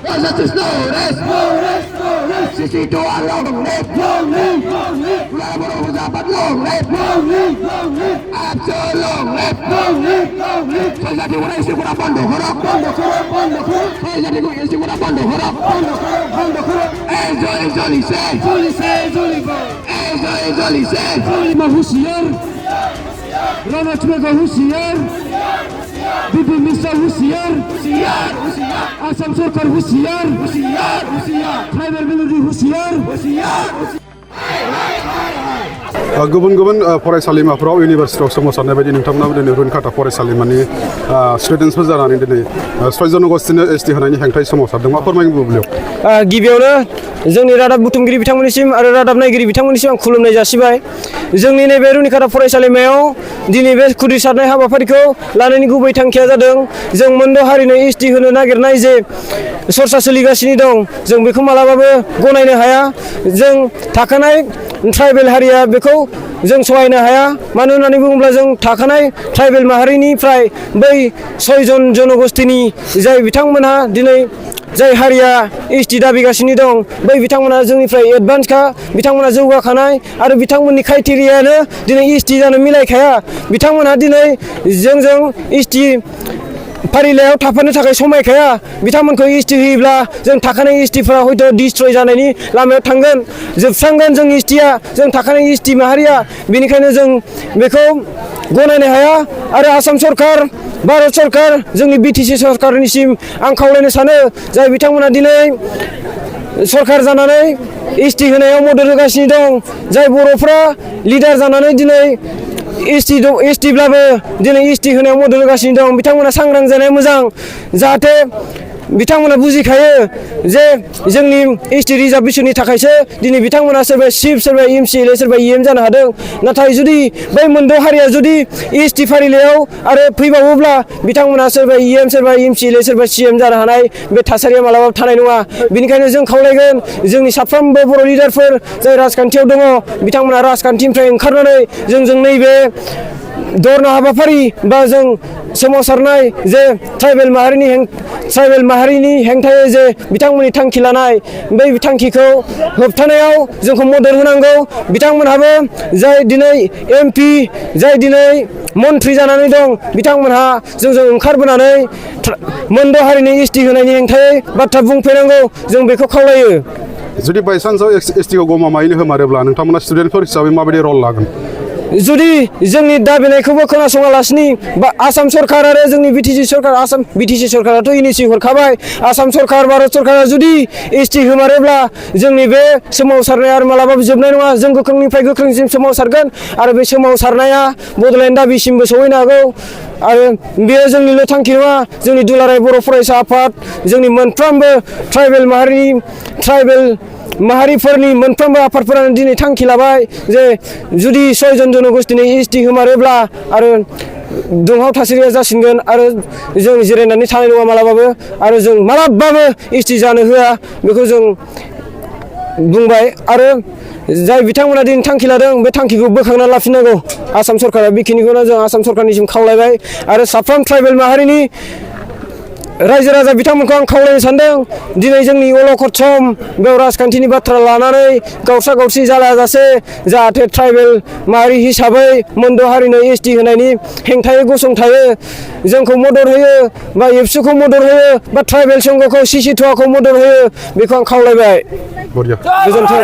Justice, no rest, no rest, no rest. Sisi doa long live, long live, long live. Ulama Muzaffar long live, long live, long live. Abdul long live, long live, long live. Saya jadi orang isi kurang pondok horok, pondok horok, pondok horok. Saya jadi orang isi kurang pondok horok, pondok horok, pondok horok. Zoli, Zoli say, Zoli say, Zoli boy. Zoli, Zoli say. Zoli mah husiar, Rana Cmega husiar. Bibi Misa husiar, husiar, husiar. Asam Sarkar husiar, husiar, husiar. Tribal Melody husiar, husiar, husiar. गुबुन-गुबुन फरायसालिमाफोराव इउनिभारसिटियाव सोमावसारनाय बायदि नोंथांमोनाबो दिनै रुनिखाता फरायसालिमानि students for जानानै दिनै 6 जनगोष्ठीनो ST होनायनि हेंथायै सोमावसारदों मा फोरमायनो बुब्लियाव गिबियावनो जोंनि रादाब बुथुमगिरि बिथांमोननिसिम आरो रादाब नायगिरि बिथांमोननिसिम आं खुलुमनाय जासिबाय जोंनि नैबे रुनिखाता फरायसालिमायाव दिनै बे खुदिसारनाय हाबाफारिखौ लानायनि गुबै थांखिया जादों जों मोनद' हारिनो एसटि होनो नागिरनाय जे सरसा सोलिगासिनो दं जों बेखौ मालाबाबो गनायनो हाया जों थाखानाय ट्राइबेल हारिया बेखौ जों सहायनो हाया मानो होननानै बुङोब्ला जों थाखानाय ट्राइबेल माहारिनिफ्राय बै 6 जनगोष्ठीनि जाय बिथांमोनहा दिनै जाय हारिया एसटि दाबिगासिनो दं बै बिथांमोना जोंनिफ्राय एडभान्सखा बिथांमोना जौगाखानाय आरो बिथांमोननि क्राइटेरियानो दिनै एसटि जानो मिलायखाया बिथांमोनहा दिनै जोंजों एसटि फारिलाइयाव थाफानो थाखाय समायखाया बिथांमोनखौ एसटि होयोब्ला जों थाखानाय एसटिफोरा हयथ' डिस्ट्रय जानायनि लामायाव थांगोन जोबस्रांगोन जों एसटिया जों थाखानाय एसटि माहारिया बेनिखायनो जों बेखौ गनायनो हाया आरो आसाम सरकार भारत सरकार जोंनि बिटिसि सरकारनिसिम आं खावलायनो सानो जाय बिथांमोना दिनै सरकार जानानै एसटि होनायाव मदद होगासिनो दं जाय बर'फ्रा लिडार जानानै दिनै एसटिब्लाबो दिनै एसटि होनायाव मदद होगासिनो दं बिथांमोना सांग्रां जानाया मोजां जाहाथे बिथांमोना बुजिखायो जे जोंनि एसटि रिजार्भेशननि थाखायसो दिनै बिथांमोना सोरबा चिफ सोरबा एमसिएलए सोरबा इएम जानो हादों नाथाय जुदि बै मोनद' हारिया जुदि एसटि फारिलाइयाव आरो फैबावोब्ला बिथांमोना सोरबा इएम सोरबा एमसिएलए सोरबा सिएम जानो हानाय बे थासारिया मालाबाबो थानाय नङा बेनिखायनो जों खावलायगोन जोंनि साफ्रोमबो बर' लिडारफोर जाय राजखान्थियाव दङ बिथांमोना राजखान्थिनिफ्राय ओंखारनानै जोंजों नैबे धर्ना हाबाफारि बा जों सोमावसारनाय जे ट्राइबेल माहारिनि हेंथायै जे बिथांमोननि थांखि लानाय बै थांखिखौ होबथानायाव जोंखौ मदद होनांगौ बिथांमोनहाबो जाय दिनै एमपि जाय दिनै मन्त्रि जानानै दं बिथांमोनहा जोंजों ओंखारबोनानै मोनद' हारिनि एसटि होनायनि हेंथायै बाथ्रा बुंफैनांगौ जों बेखौ खावलायो जुदि बायसान्सआव एसटिखौ गमामायैनो होमारोब्ला नोंथांमोना स्टुडेन्टफोर हिसाबै माबायदि रल लागोन जुदि जोंनि दाबिनायखौबो खोनासङालासिनो बा आसाम सरकार आरो जोंनि बिटिसि सरकाराथ' इनिसियेटिभ हरखाबाय आसाम सरकार भारत सरकारा जुदि एसटि होमारोब्ला जोंनि बे सोमावसारनाया आरो मालाबाबो जोबनाय नङा जों गोख्रोंनिफ्राय गोख्रोंसिम सोमावसारगोन आरो बे सोमावसारनाया बड'लेण्ड दाबिसिमबो सहैनो हागौ आरो बेयो जोंनिल' थांखि नङा जोंनि दुलाराय बर' फरायसा आफाद जोंनि मोनफ्रोमबो ट्राइबेल माहारिफोरनि मोनफ्रोमबो आफादफोरानो दिनै थांखि लाबाय जे जुदि 6 जनगोष्ठीनि एसटि होमारोब्ला आरो दुंहाव थासारिया जासिनगोन आरो जों जिरायनानै थानाय नङा मालाबाबो आरो जों मालाबाबो एसटि जानो होआ बेखौ जों बुंबाय आरो जाय बिथांमोना दिनै थांखि लादों बे थांखिखौ बोखांना लाफिननांगौ आसाम सरकारा बेखिनिखौनो जों आसाम सरकारनिसिम खावलायबाय आरो साफ्रोम ट्राइबेल माहारिनि रायजो राजा बिथांमोनखौ आं खावलायनो सानदों दिनै जोंनि अलखद सम बेयाव राजखान्थिनि बाथ्रा लानानै गावसा गावसि जालाजासे जाहाथे ट्राइबेल माहारि हिसाबै मोनद' हारिनो एसटि होनायनि हेंथायै गसंथायो जोंखौ मदद होयो बा एबसुखौ मदद होयो बा ट्राइबेल संघखौ सिसिटुआखौ मदद होयो बेखौ आं खावलायबाय गोजोन्थों